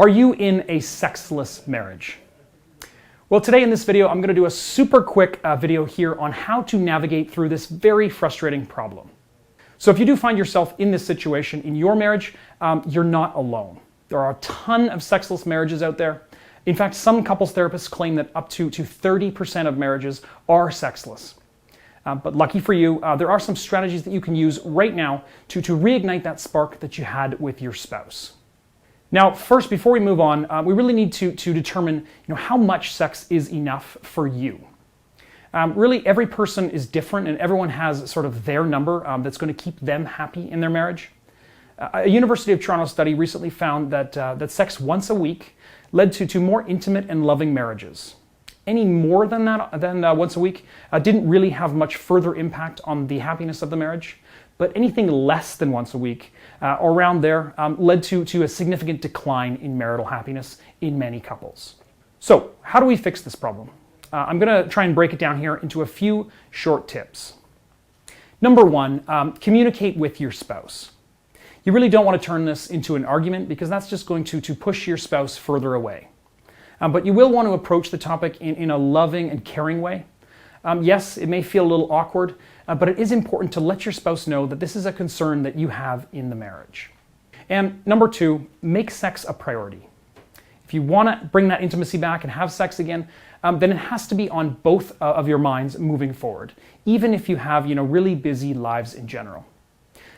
Are you in a sexless marriage? Well, today in this video, I'm going to do a super quick video here on how to navigate through this very frustrating problem. So if you do find yourself in this situation in your marriage, you're not alone. There are a ton of sexless marriages out there. In fact, some couples therapists claim that up to 30% of marriages are sexless. But lucky for you, there are some strategies that you can use right now to reignite that spark that you had with your spouse. Now, first, before we move on, we really need to determine how much sex is enough for you. Really, every person is different and everyone has sort of their number that's going to keep them happy in their marriage. A University of Toronto study recently found that sex once a week led to more intimate and loving marriages. Any more than once a week didn't really have much further impact on the happiness of the marriage. But anything less than once a week, or around there, led to a significant decline in marital happiness in many couples. So, how do we fix this problem? I'm going to try and break it down here into a few short tips. Number one, communicate with your spouse. You really don't want to turn this into an argument because that's just going to push your spouse further away. But you will want to approach the topic in a loving and caring way. Yes, it may feel a little awkward, but it is important to let your spouse know that this is a concern that you have in the marriage. And number two, make sex a priority. If you want to bring that intimacy back and have sex again, then it has to be on both of your minds moving forward, even if you have really busy lives in general.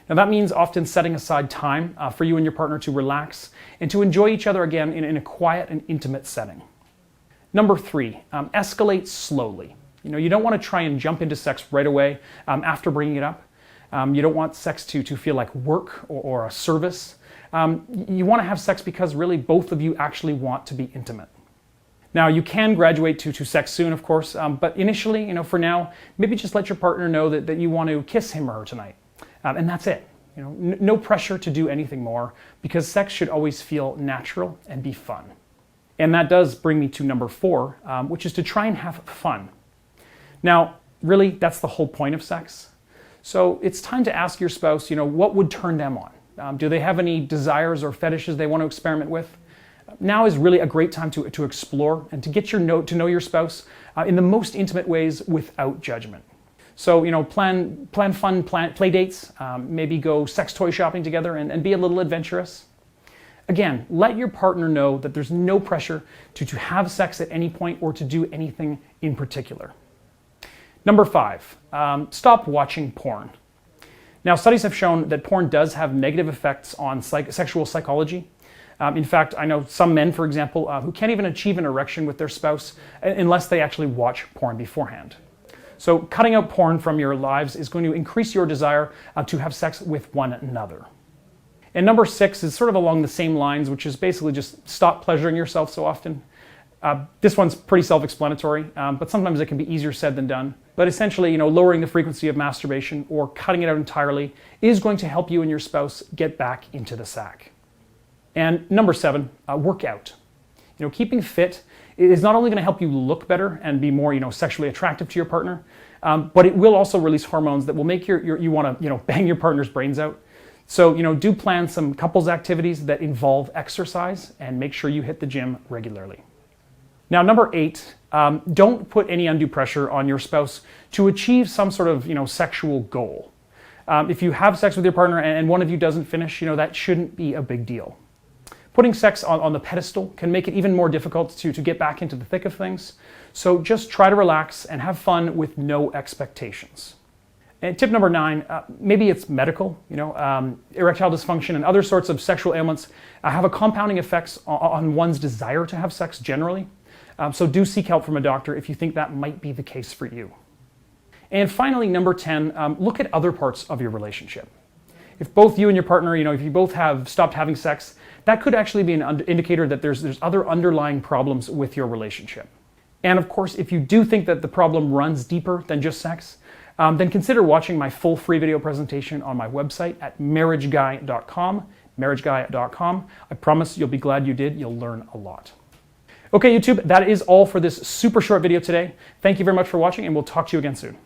Now that means often setting aside time for you and your partner to relax and to enjoy each other again in a quiet and intimate setting. Number three, escalate slowly. You don't want to try and jump into sex right away after bringing it up. You don't want sex to feel like work or a service. You want to have sex because really both of you actually want to be intimate. Now you can graduate to sex soon, of course, but initially, for now, maybe just let your partner know that you want to kiss him or her tonight. And that's it. No pressure to do anything more because sex should always feel natural and be fun. And that does bring me to number four, which is to try and have fun. Now, really, that's the whole point of sex. So it's time to ask your spouse, what would turn them on? Do they have any desires or fetishes they want to experiment with? Now is really a great time to explore and to get to know your spouse in the most intimate ways without judgment. So, plan fun play dates, maybe go sex toy shopping together and be a little adventurous. Again, let your partner know that there's no pressure to have sex at any point or to do anything in particular. Number five, stop watching porn. Now, studies have shown that porn does have negative effects on sexual psychology. In fact, I know some men, for example, who can't even achieve an erection with their spouse unless they actually watch porn beforehand. So cutting out porn from your lives is going to increase your desire to have sex with one another. And number six is sort of along the same lines, which is basically just stop pleasuring yourself so often. This one's pretty self-explanatory, but sometimes it can be easier said than done. But essentially, lowering the frequency of masturbation or cutting it out entirely is going to help you and your spouse get back into the sack. And number seven, work out. Keeping fit is not only going to help you look better and be more, sexually attractive to your partner, but it will also release hormones that will make you want to, bang your partner's brains out. So, do plan some couples activities that involve exercise and make sure you hit the gym regularly. Now, number eight, don't put any undue pressure on your spouse to achieve some sort of, sexual goal. If you have sex with your partner and one of you doesn't finish, that shouldn't be a big deal. Putting sex on the pedestal can make it even more difficult to get back into the thick of things. So just try to relax and have fun with no expectations. And tip number nine, maybe it's medical, erectile dysfunction and other sorts of sexual ailments have a compounding effects on one's desire to have sex generally. So do seek help from a doctor if you think that might be the case for you. And finally, number 10, look at other parts of your relationship. If both you and your partner, if you both have stopped having sex, that could actually be an indicator that there's other underlying problems with your relationship. And of course, if you do think that the problem runs deeper than just sex, then consider watching my full free video presentation on my website at marriageguy.com, marriageguy.com. I promise you'll be glad you did. You'll learn a lot. Okay, YouTube, that is all for this super short video today. Thank you very much for watching, and we'll talk to you again soon.